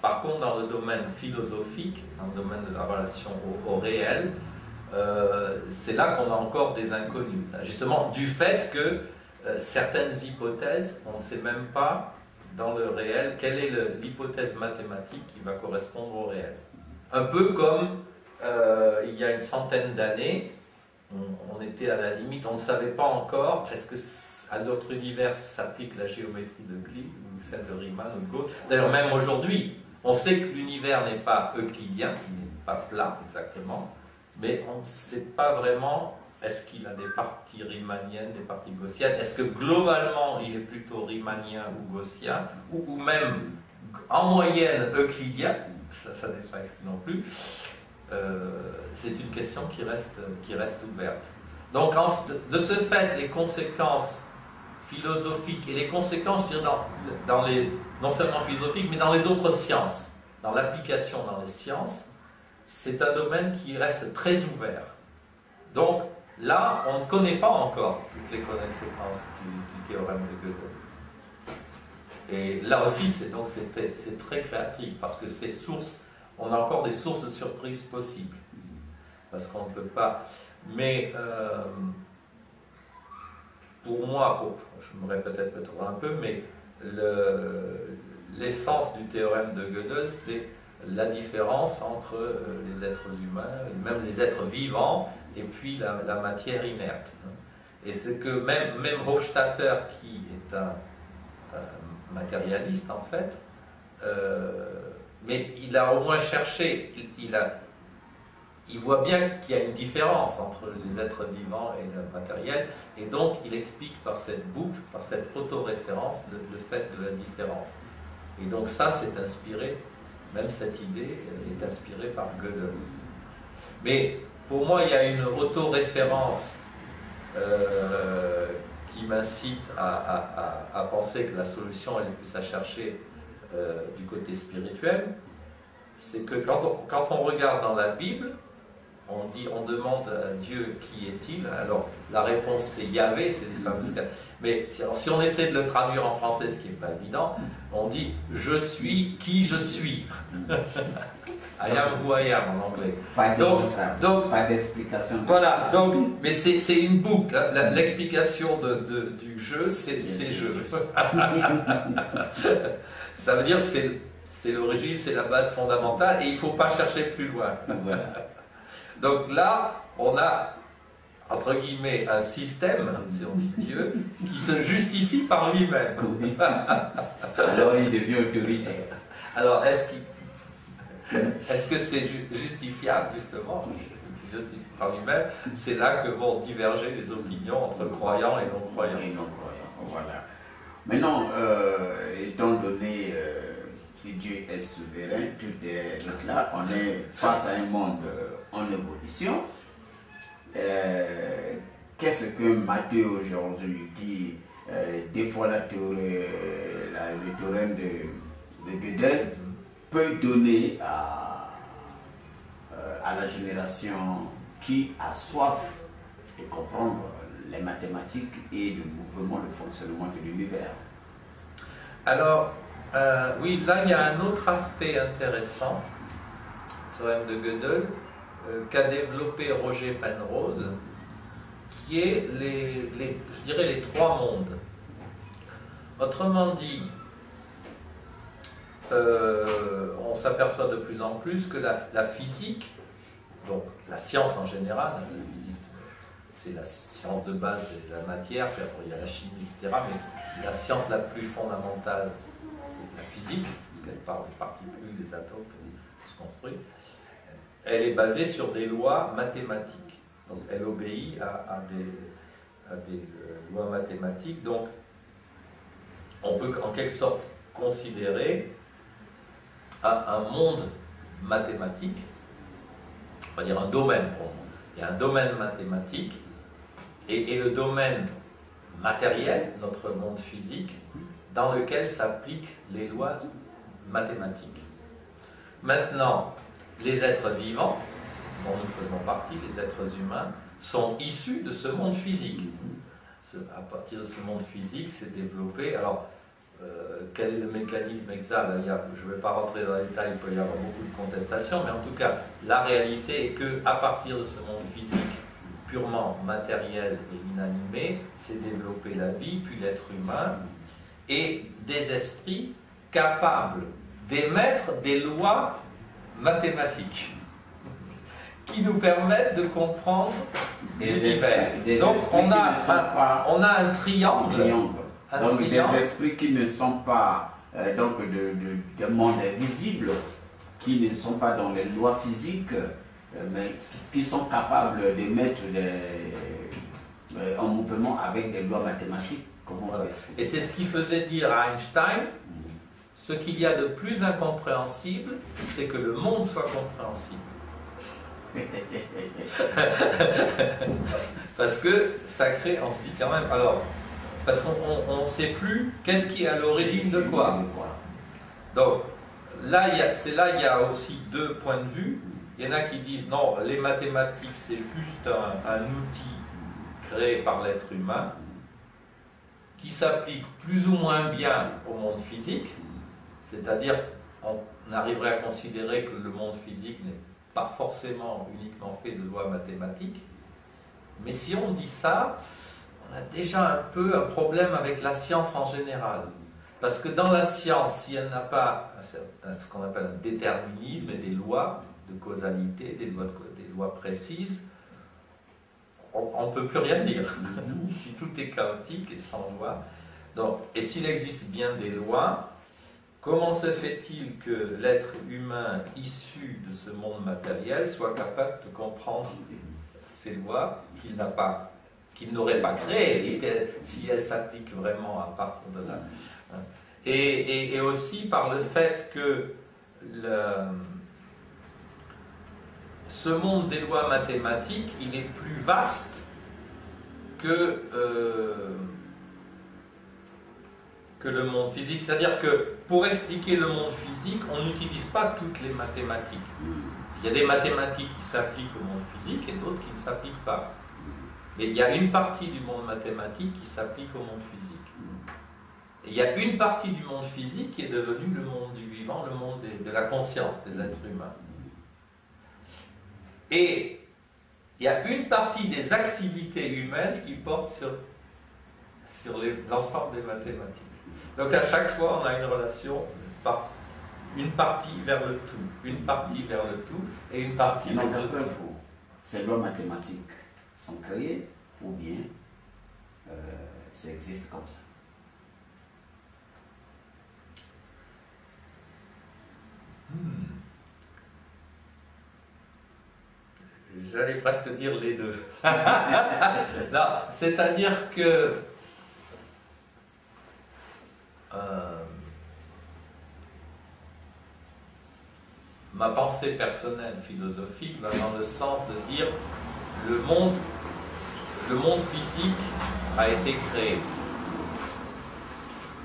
Par contre, dans le domaine philosophique, dans le domaine de la relation au réel, c'est là qu'on a encore des inconnus. Justement, du fait que certaines hypothèses, on ne sait même pas dans le réel quelle est l'hypothèse mathématique qui va correspondre au réel. Un peu comme il y a une centaine d'années, on était à la limite, on ne savait pas encore est-ce que à notre univers s'applique la géométrie d'Euclide ou celle de Riemann ou de Gauss. D'ailleurs, même aujourd'hui, on sait que l'univers n'est pas euclidien, il n'est pas plat exactement, mais on ne sait pas vraiment est-ce qu'il a des parties riemanniennes, des parties gaussiennes, est-ce que globalement il est plutôt riemannien ou gaussien, ou même en moyenne euclidien, ça n'est pas exclu non plus. C'est une question qui reste ouverte. Donc de ce fait, les conséquences philosophiques et les conséquences, je dirais, non seulement philosophiques, mais dans les autres sciences, dans l'application dans les sciences, c'est un domaine qui reste très ouvert. Donc là, on ne connaît pas encore toutes les conséquences du théorème de Gödel. Et là aussi, c'est très créatif, parce que on a encore des sources de surprises possibles. Parce qu'on ne peut pas... Mais pour moi, je me répète peut-être un peu, mais l'essence du théorème de Gödel, c'est la différence entre les êtres humains, même les êtres vivants, et puis la matière inerte. Et c'est que même Hofstadter, qui est un matérialiste en fait, mais il a au moins cherché, il voit bien qu'il y a une différence entre les êtres vivants et le matériel, et donc il explique par cette boucle, par cette autoréférence, le fait de la différence. Et donc ça, c'est inspiré, même cette idée est inspirée par Gödel. Mais pour moi, il y a une autoréférence qui m'incite à penser que la solution, elle est plus à chercher du côté spirituel. C'est que quand on regarde dans la Bible, on demande à Dieu qui est-il. Alors la réponse c'est Yahvé, c'est les fameuses quatre. Mais si on essaie de le traduire en français, ce qui n'est pas évident, on dit je suis qui je suis. I am who I am en anglais. Donc pas d'explication. Voilà, donc, mais c'est une boucle. Hein. L'explication du jeu, c'est je. Ça veut dire c'est l'origine, c'est la base fondamentale et il ne faut pas chercher plus loin. Voilà. Donc là, on a, entre guillemets, un système, si on dit Dieu, qui se justifie par lui-même. Alors il devient autoritaire. Alors, est-ce que c'est justifiable, justement, justifie par lui-même? C'est là que vont diverger les opinions entre croyants et non-croyants. Voilà. Maintenant, étant donné que Dieu est souverain, tout est là, on est face à un monde en évolution. Qu'est-ce que Matthieu aujourd'hui dit défend le théorème de Gödel peut donner à la génération qui a soif de comprendre les mathématiques et le mouvement, le fonctionnement de l'univers? Alors, oui, là il y a un autre aspect intéressant, le théorème de Gödel, qu'a développé Roger Penrose, qui est je dirais les trois mondes. Autrement dit, on s'aperçoit de plus en plus que la physique, donc la science en général, la physique c'est la science de base de la matière, puis après il y a la chimie, etc. Mais la science la plus fondamentale, c'est la physique, parce qu'elle parle des particules, des atomes qui se construisent. Elle est basée sur des lois mathématiques. Donc elle obéit à des lois mathématiques. Donc on peut en quelque sorte considérer un monde mathématique, on va dire un domaine pour moi. Il y a un domaine mathématique et le domaine matériel, notre monde physique, dans lequel s'appliquent les lois mathématiques. Maintenant, les êtres vivants, dont nous faisons partie, les êtres humains, sont issus de ce monde physique. À partir de ce monde physique, c'est développé. Alors, quel est le mécanisme exact? Je ne vais pas rentrer dans les détails, il peut y avoir beaucoup de contestations, mais en tout cas, la réalité est qu'à partir de ce monde physique purement matériel et inanimé, s'est développée la vie, puis l'être humain, et des esprits capables d'émettre des lois mathématiques qui nous permettent de comprendre l'univers. Donc on a un triangle. Donc des esprits qui ne sont pas de monde visible, qui ne sont pas dans les lois physiques, mais qui sont capables de mettre en mouvement avec des lois mathématiques. Voilà. Et c'est ce qui faisait dire à Einstein, ce qu'il y a de plus incompréhensible, c'est que le monde soit compréhensible. Parce que ça crée, on se dit quand même, alors, parce qu'on ne sait plus qu'est-ce qui est à l'origine de quoi. Donc, là, il y a aussi deux points de vue. Il y en a qui disent, non, les mathématiques, c'est juste un outil créé par l'être humain, qui s'applique plus ou moins bien au monde physique, c'est-à-dire on arriverait à considérer que le monde physique n'est pas forcément uniquement fait de lois mathématiques, mais si on dit ça, on a déjà un peu un problème avec la science en général. Parce que dans la science, si elle n'a pas ce qu'on appelle un déterminisme et des lois de causalité, des lois précises, on ne peut plus rien dire. Si tout est chaotique et sans loi. Donc, et s'il existe bien des lois, comment se fait-il que l'être humain issu de ce monde matériel soit capable de comprendre ces lois qu'il n'aurait pas créées, si elles s'appliquent vraiment à partir de là. Et aussi par le fait que ce monde des lois mathématiques, il est plus vaste que le monde physique. C'est-à-dire que pour expliquer le monde physique, on n'utilise pas toutes les mathématiques. Il y a des mathématiques qui s'appliquent au monde physique et d'autres qui ne s'appliquent pas. Mais il y a une partie du monde mathématique qui s'applique au monde physique. Et il y a une partie du monde physique qui est devenue le monde du vivant, le monde de la conscience des êtres humains. Et il y a une partie des activités humaines qui portent sur l'ensemble des mathématiques. Donc à chaque fois, on a une relation par une partie vers le tout, une partie vers le tout et une partie vers le tout. Ces lois mathématiques sont créées ou bien ça existe comme ça? J'allais presque dire les deux. Non, c'est-à-dire que ma pensée personnelle philosophique va dans le sens de dire le monde physique a été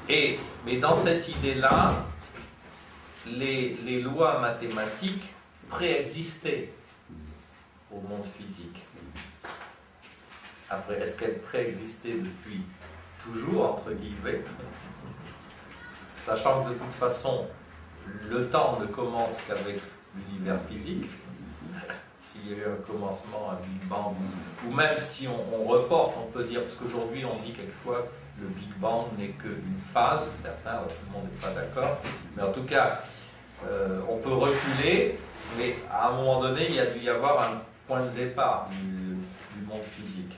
créé. Mais dans cette idée-là, les lois mathématiques préexistaient au monde physique. Après, est-ce qu'elles préexistaient depuis toujours, entre guillemets, sachant que de toute façon, le temps ne commence qu'avec l'univers physique. S'il y a eu un commencement, un Big Bang, ou même si on reporte, on peut dire, parce qu'aujourd'hui on dit quelquefois que le Big Bang n'est qu'une phase, certains, tout le monde n'est pas d'accord, mais en tout cas, on peut reculer, mais à un moment donné, il a dû y avoir un point de départ du monde physique.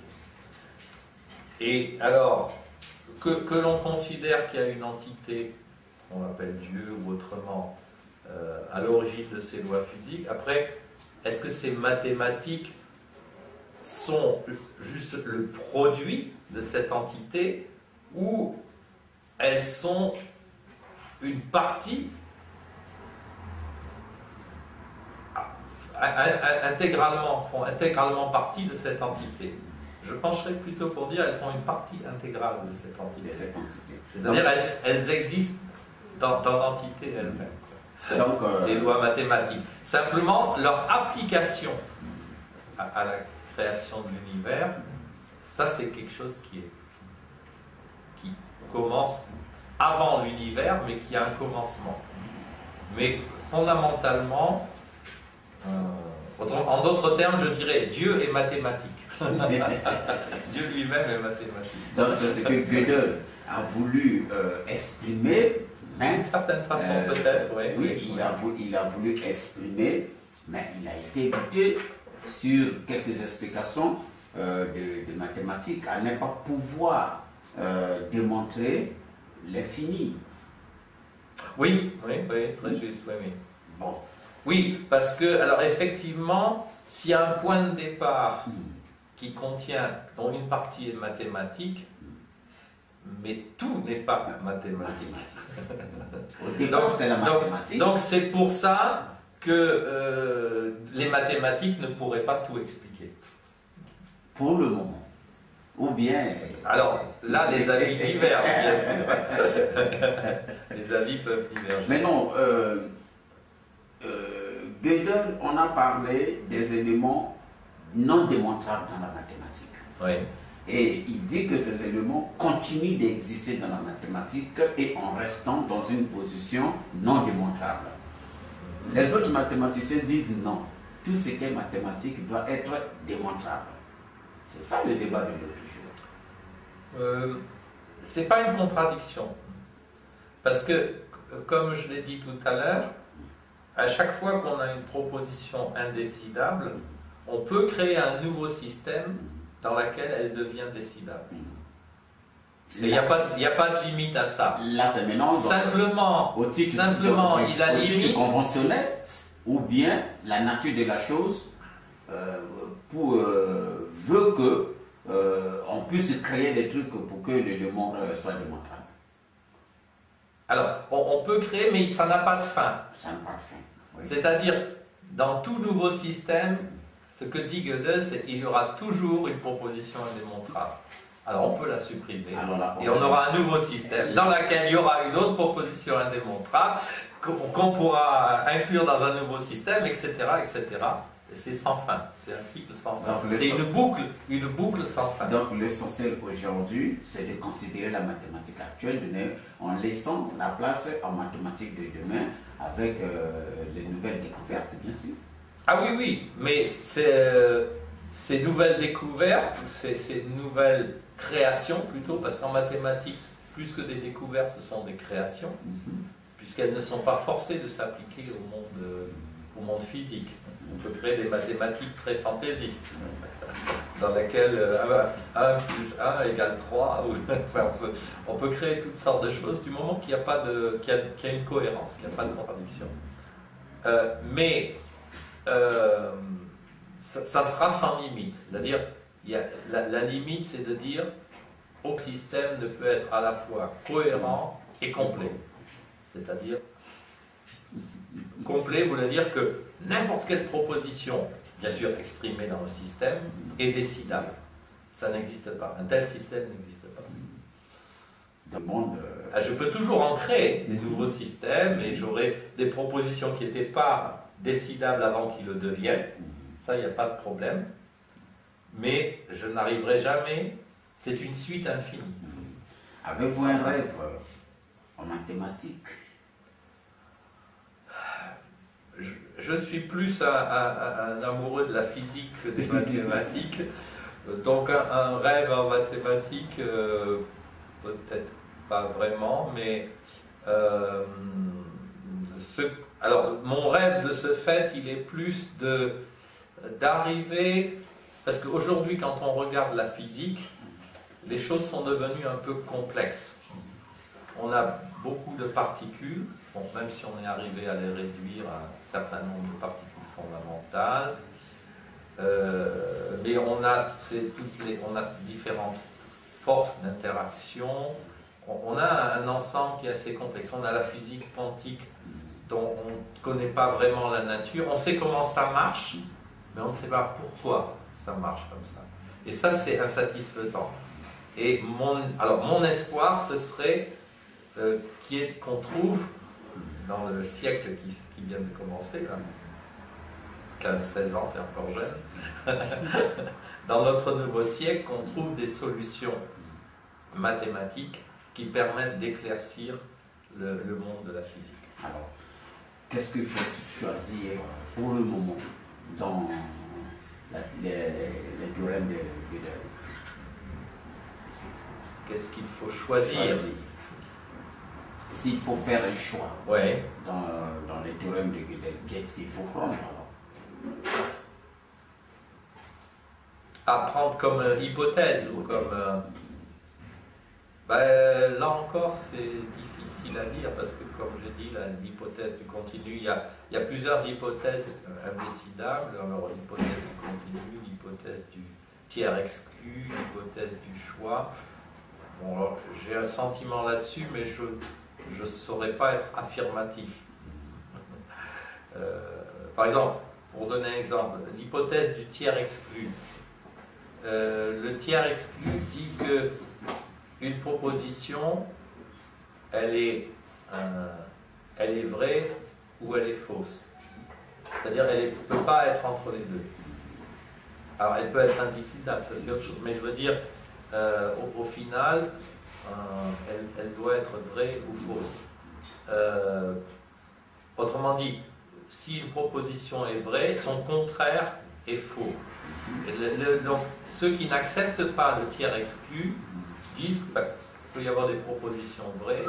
Et alors, que l'on considère qu'il y a une entité, on l'appelle Dieu ou autrement, à l'origine de ces lois physiques, après, est-ce que ces mathématiques sont juste le produit de cette entité ou elles sont une partie font intégralement partie de cette entité? Je pencherais plutôt pour dire elles font une partie intégrale de cette entité. C'est-à-dire elles existent dans l'entité elle-même. Les lois mathématiques. Simplement, leur application à la création de l'univers, ça c'est quelque chose qui commence avant l'univers, mais qui a un commencement. Mais fondamentalement, en d'autres termes, je dirais Dieu est mathématique. Dieu lui-même est mathématique. Donc c'est ce que Gödel a voulu exprimer. D'une certaine façon, peut-être, oui. Oui, il a voulu exprimer, mais il a été buté sur quelques explications de mathématiques à ne pas pouvoir démontrer l'infini. Oui, très juste, oui. Bon. Oui, parce que, alors effectivement, s'il y a un point de départ qui contient, dont une partie est mathématique, mais tout n'est pas mathématique. Au départ, c'est la mathématique. Donc c'est pour ça que les mathématiques ne pourraient pas tout expliquer. Pour le moment. Ou bien... Alors, là, les avis divergent, bien sûr. Les avis peuvent diverger. Mais non, Gödel, on a parlé des éléments non démontrables dans la mathématique. Oui. Et il dit que ces éléments continuent d'exister dans la mathématique et en restant dans une position non démontrable. Les autres mathématiciens disent non. Tout ce qui est mathématique doit être démontrable. C'est ça le débat de l'autre jour. C'est pas une contradiction. Parce que, comme je l'ai dit tout à l'heure, à chaque fois qu'on a une proposition indécidable, on peut créer un nouveau système dans lequel elle devient décidable. Il n'y a pas de limite à ça. Là, c'est maintenant simplement, il a limite conventionnel, ou bien la nature de la chose veut que on puisse créer des trucs pour que le monde soit démontrable. Alors, on peut créer, mais ça n'a pas de fin. Ça n'a pas de fin. Oui. C'est-à-dire, dans tout nouveau système, ce que dit Gödel, c'est qu'il y aura toujours une proposition indémontrable. Alors, on peut la supprimer, et on aura un nouveau système dans lequel il y aura une autre proposition indémontrable qu'on pourra inclure dans un nouveau système, etc., etc. C'est sans fin, c'est un cycle sans fin. C'est une boucle sans fin. Donc l'essentiel aujourd'hui, c'est de considérer la mathématique actuelle en laissant la place en mathématiques de demain avec les nouvelles découvertes, bien sûr. Ah oui, oui, mais ces nouvelles découvertes, ces nouvelles créations plutôt, parce qu'en mathématiques, plus que des découvertes, ce sont des créations, puisqu'elles ne sont pas forcées de s'appliquer au monde physique. On peut créer des mathématiques très fantaisistes, dans lesquelles 1 plus 1 égale 3. On peut créer toutes sortes de choses du moment qu'il y a une cohérence, qu'il n'y a pas de contradiction. Mais ça sera sans limite. C'est-à-dire, la limite, c'est de dire qu'aucun système ne peut être à la fois cohérent et complet. C'est-à-dire, complet voulait dire que n'importe quelle proposition, bien sûr exprimée dans le système, est décidable. Ça n'existe pas. Un tel système n'existe pas. Je peux toujours en créer des nouveaux systèmes et j'aurai des propositions qui n'étaient pas décidables avant qu'ils le deviennent. Ça, il n'y a pas de problème. Mais je n'arriverai jamais. C'est une suite infinie. Avez-vous un rêve en mathématiques? Je suis plus un amoureux de la physique que des mathématiques. Donc un rêve en mathématiques, peut-être pas vraiment, mais alors mon rêve de ce fait, il est plus d'arriver, parce qu'aujourd'hui quand on regarde la physique, les choses sont devenues un peu complexes. On a beaucoup de particules, bon, même si on est arrivé à les réduire à un certain nombre de particules fondamentales, mais on a différentes forces d'interaction, on a un ensemble qui est assez complexe. On a la physique quantique dont on ne connaît pas vraiment la nature, on sait comment ça marche, mais on ne sait pas pourquoi ça marche comme ça. Et ça, c'est insatisfaisant. Et mon espoir, ce serait qu'on trouve, dans le siècle qui vient de commencer, 15-16 ans, c'est encore jeune, dans notre nouveau siècle, qu'on trouve des solutions mathématiques qui permettent d'éclaircir le monde de la physique. Alors, qu'est-ce qu'il faut choisir pour le moment dans les théorèmes de Gödel? Qu'est-ce qu'il faut choisir? S'il faut faire un choix dans les théorèmes de Gödel, qu'est-ce qu'il faut prendre alors? À prendre comme hypothèse ou comme... là encore, c'est difficile à dire parce que, comme j'ai dit, l'hypothèse du continu, il y a plusieurs hypothèses indécidables. Alors, l'hypothèse du continu, l'hypothèse du tiers exclu, l'hypothèse du choix. Bon, j'ai un sentiment là-dessus, mais je ne saurais pas être affirmatif. Par exemple, pour donner un exemple, l'hypothèse du tiers exclu. Le tiers exclu dit que une proposition, elle est vraie ou elle est fausse. C'est-à-dire qu'elle ne peut pas être entre les deux. Alors elle peut être indécidable, ça c'est autre chose. Mais je veux dire, au final, elle doit être vraie ou fausse. Autrement dit, si une proposition est vraie, son contraire est faux. Donc ceux qui n'acceptent pas le tiers exclu disent qu'il peut y avoir des propositions vraies,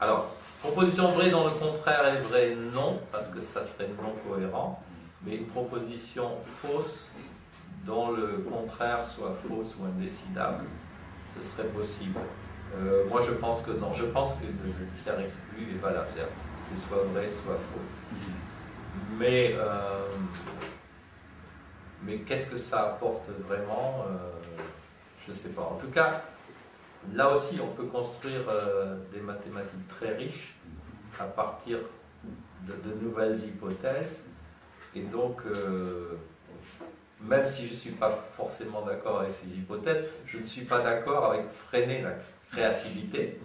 Alors, proposition vraie dont le contraire est vrai, non, parce que ça serait non cohérent, mais une proposition fausse dont le contraire soit fausse ou indécidable, ce serait possible. Moi, je pense que non. Je pense que le tiers exclu est valable. C'est soit vrai, soit faux. Mais qu'est-ce que ça apporte vraiment je ne sais pas. En tout cas, là aussi, on peut construire des mathématiques très riches à partir de nouvelles hypothèses. Et donc, même si je ne suis pas forcément d'accord avec ces hypothèses, je ne suis pas d'accord avec freiner la créativité.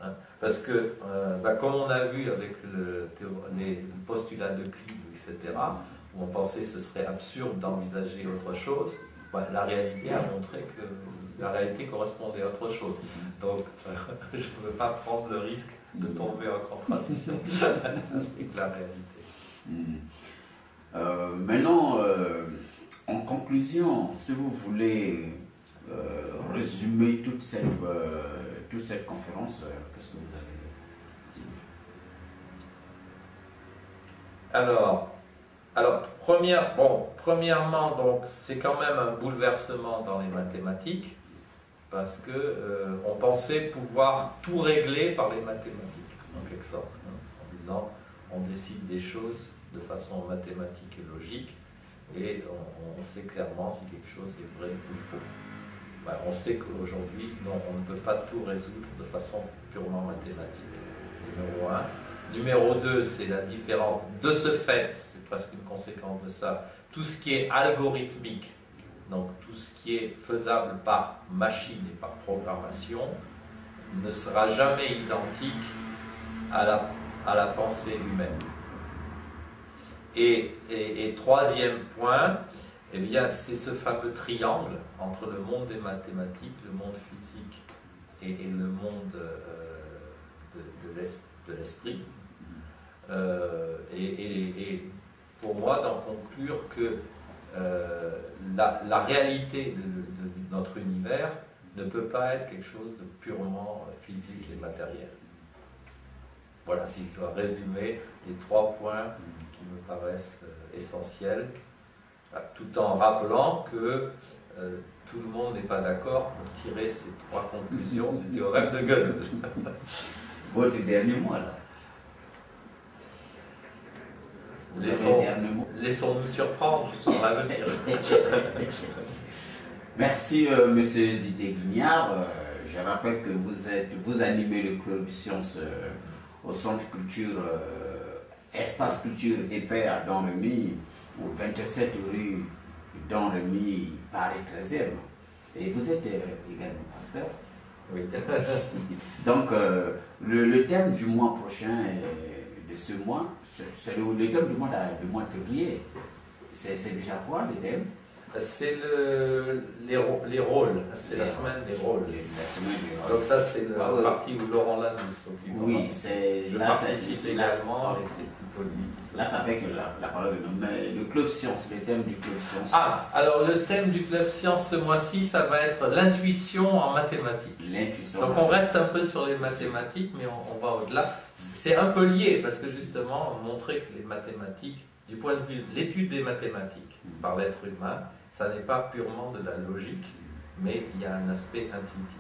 Hein, parce que, comme on a vu avec les postulats de Kleene, etc., où on pensait que ce serait absurde d'envisager autre chose, la réalité a montré que la réalité correspondait à autre chose. Donc, je ne veux pas prendre le risque de tomber en contradiction avec la réalité. Maintenant, en conclusion, si vous voulez résumer toute cette conférence, qu'est-ce que vous avez dit? Alors, premièrement, donc, c'est quand même un bouleversement dans les mathématiques, parce que on pensait pouvoir tout régler par les mathématiques, en quelque sorte, hein, en disant on décide des choses de façon mathématique et logique, et on sait clairement si quelque chose est vrai ou faux. On sait qu'aujourd'hui, non, on ne peut pas tout résoudre de façon purement mathématique. Numéro 1. Numéro 2, c'est la différence. De ce fait, c'est presque une conséquence de ça, tout ce qui est algorithmique, donc tout ce qui est faisable par machine et par programmation, ne sera jamais identique à la pensée humaine. Et troisième point, eh bien, c'est ce fameux triangle entre le monde des mathématiques, le monde physique et le monde de l'esprit. Et pour moi, d'en conclure que la réalité de notre univers ne peut pas être quelque chose de purement physique et matériel. Voilà, si je dois résumer les 3 points qui me paraissent essentiels, tout en rappelant que tout le monde n'est pas d'accord pour tirer ces 3 conclusions du théorème de Gödel. Votre dernier mot, là. Laissons-nous surprendre dans l'avenir. Merci, monsieur Didier Guignard. Je rappelle que vous animez le club Sciences au Centre Culture, Espace Culture et Paix à Domremy, au 27 rue Domremy, Paris 13e. Et vous êtes également pasteur. Oui. Donc, le thème du mois prochain, de ce mois, c'est le thème du mois de février. C'est déjà quoi le thème? C'est les rôles, c'est la semaine des rôles. Donc ça, c'est la partie où Laurent Lanus s'occupe. Oui, je participe également, et c'est plutôt lui qui s'occupe. Là, ça fait que la parole de nous. Mais le Club Science, le thème du Club Science. Ah, alors le thème du Club Science ce mois-ci, ça va être l'intuition en mathématiques. L'intuition. Donc on reste un peu sur les mathématiques, mais on va au-delà. C'est un peu lié, parce que justement, montrer que les mathématiques, du point de vue de l'étude des mathématiques par l'être humain, ça n'est pas purement de la logique, mais il y a un aspect intuitif.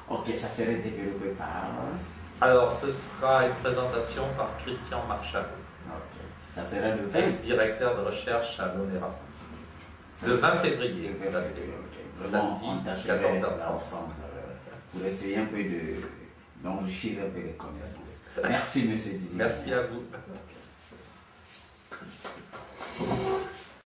Ok, ça serait développé par... Alors, ce sera une présentation par Christian Marchal. Ok. Ça serait le ex-directeur de recherche à l'ONERA. Le 20 février. Vraiment, Samedi, on tâcherait 14h30. ensemble pour essayer un peu d'enrichir un peu les connaissances. Merci, monsieur Dizier. Merci à vous.